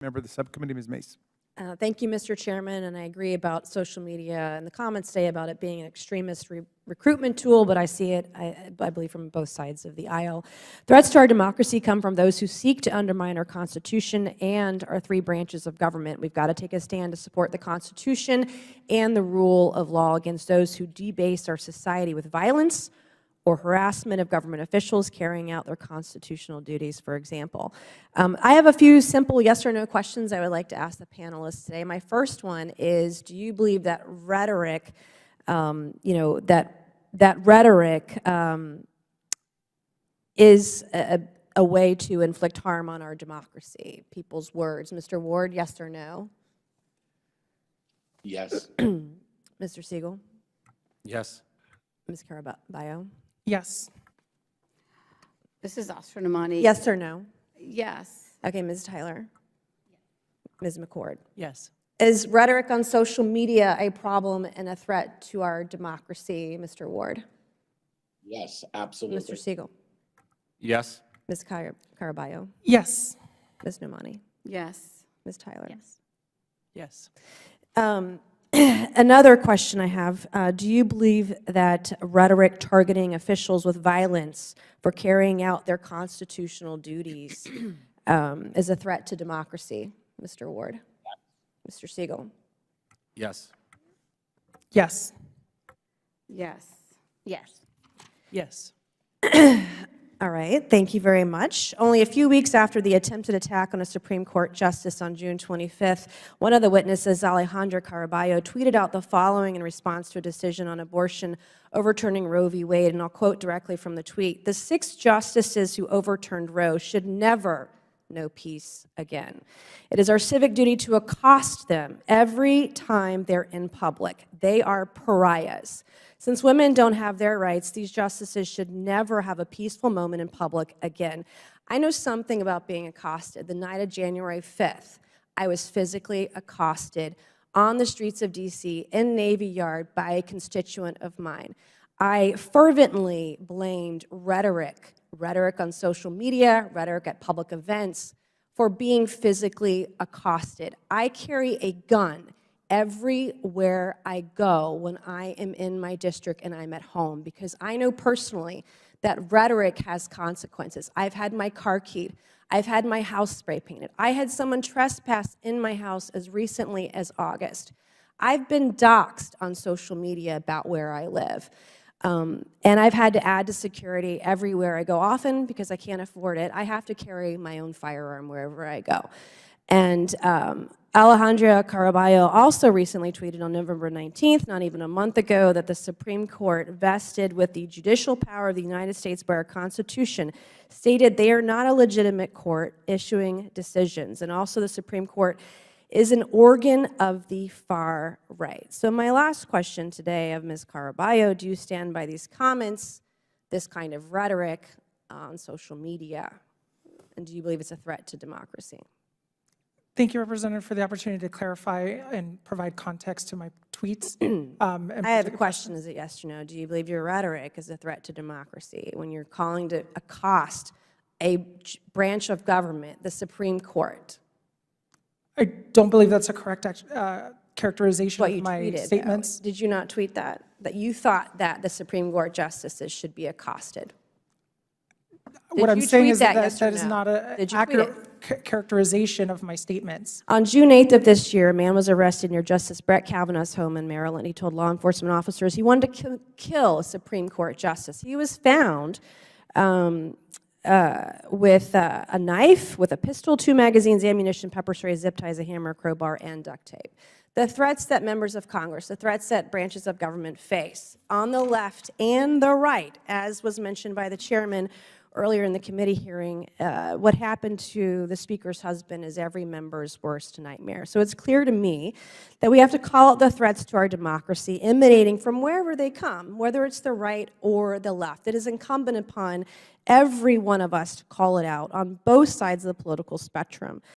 Member of the subcommittee, Ms. Mace. Thank you, Mr. Chairman, and I agree about social media and the comments today about it being an extremist recruitment tool, but I see it, I believe, from both sides of the aisle. Threats to our democracy come from those who seek to undermine our Constitution and our three branches of government. We've got to take a stand to support the Constitution and the rule of law against those who debase our society with violence or harassment of government officials carrying out their constitutional duties, for example. I have a few simple yes or no questions I would like to ask the panelists today. My first one is, do you believe that rhetoric, that rhetoric is a way to inflict harm on our democracy, people's words? Mr. Ward, yes or no? Yes. Mr. Siegel? Yes. Ms. Caraballo? Yes. This is Astronomani. Yes or no? Yes. Okay, Ms. Tyler? Ms. McCord? Yes. Is rhetoric on social media a problem and a threat to our democracy, Mr. Ward? Yes, absolutely. Mr. Siegel? Yes. Ms. Caraballo? Yes. Ms. Nomani? Yes. Ms. Tyler? Yes. Another question I have, do you believe that rhetoric targeting officials with violence for carrying out their constitutional duties is a threat to democracy, Mr. Ward? Mr. Siegel? Yes. Yes. Yes. Yes. Yes. All right, thank you very much. Only a few weeks after the attempted attack on a Supreme Court justice on June 25th, one of the witnesses, Alejandra Caraballo, tweeted out the following in response to a decision on abortion overturning Roe v. Wade, and I'll quote directly from the tweet: "The 6 justices who overturned Roe should never know peace again. It is our civic duty to accost them every time they're in public. They are pariahs. Since women don't have their rights, these justices should never have a peaceful moment in public again." I know something about being accosted. The night of January 5th, I was physically accosted on the streets of D.C. in Navy Yard by a constituent of mine. I fervently blamed rhetoric on social media, rhetoric at public events, for being physically accosted. I carry a gun everywhere I go when I am in my district and I'm at home, because I know personally that rhetoric has consequences. I've had my car keyed. I've had my house spray painted. I had someone trespass in my house as recently as August. I've been doxxed on social media about where I live. And I've had to add to security everywhere I go. Often, because I can't afford it, I have to carry my own firearm wherever I go. And Alejandra Caraballo also recently tweeted on November 19th, not even a month ago, that the Supreme Court, vested with the judicial power of the United States by our Constitution, stated they are not a legitimate court issuing decisions. And also the Supreme Court is an organ of the far right. So my last question today of Ms. Caraballo: do you stand by these comments, this kind of rhetoric on social media? And do you believe it's a threat to democracy? Thank you, Representative, for the opportunity to clarify and provide context to my tweets. I have a question. Is it yes or no? Do you believe your rhetoric is a threat to democracy when you're calling to accost a branch of government, the Supreme Court? I don't believe that's a correct characterization What of you my tweeted, statements. though. Did you not tweet that? That you thought that the Supreme Court justices should be accosted? What I'm you saying tweet is that, that yes or that is no? not an Did you tweet accurate characterization of my statements. On June 8th of this year, a man was arrested near Justice Brett Kavanaugh's home in Maryland. He told law enforcement officers he wanted to kill a Supreme Court justice. He was found with a knife, with a pistol, 2 magazines, ammunition, pepper spray, zip ties, a hammer, crowbar, and duct tape. The threats that members of Congress, the threats that branches of government face on the left and the right, as was mentioned by the chairman earlier in the committee hearing, what happened to the Speaker's husband is every member's worst nightmare. So it's clear to me that we have to call out the threats to our democracy emanating from wherever they come, whether it's the right or the left. It is incumbent upon every one of us to call it out on both sides of the political spectrum.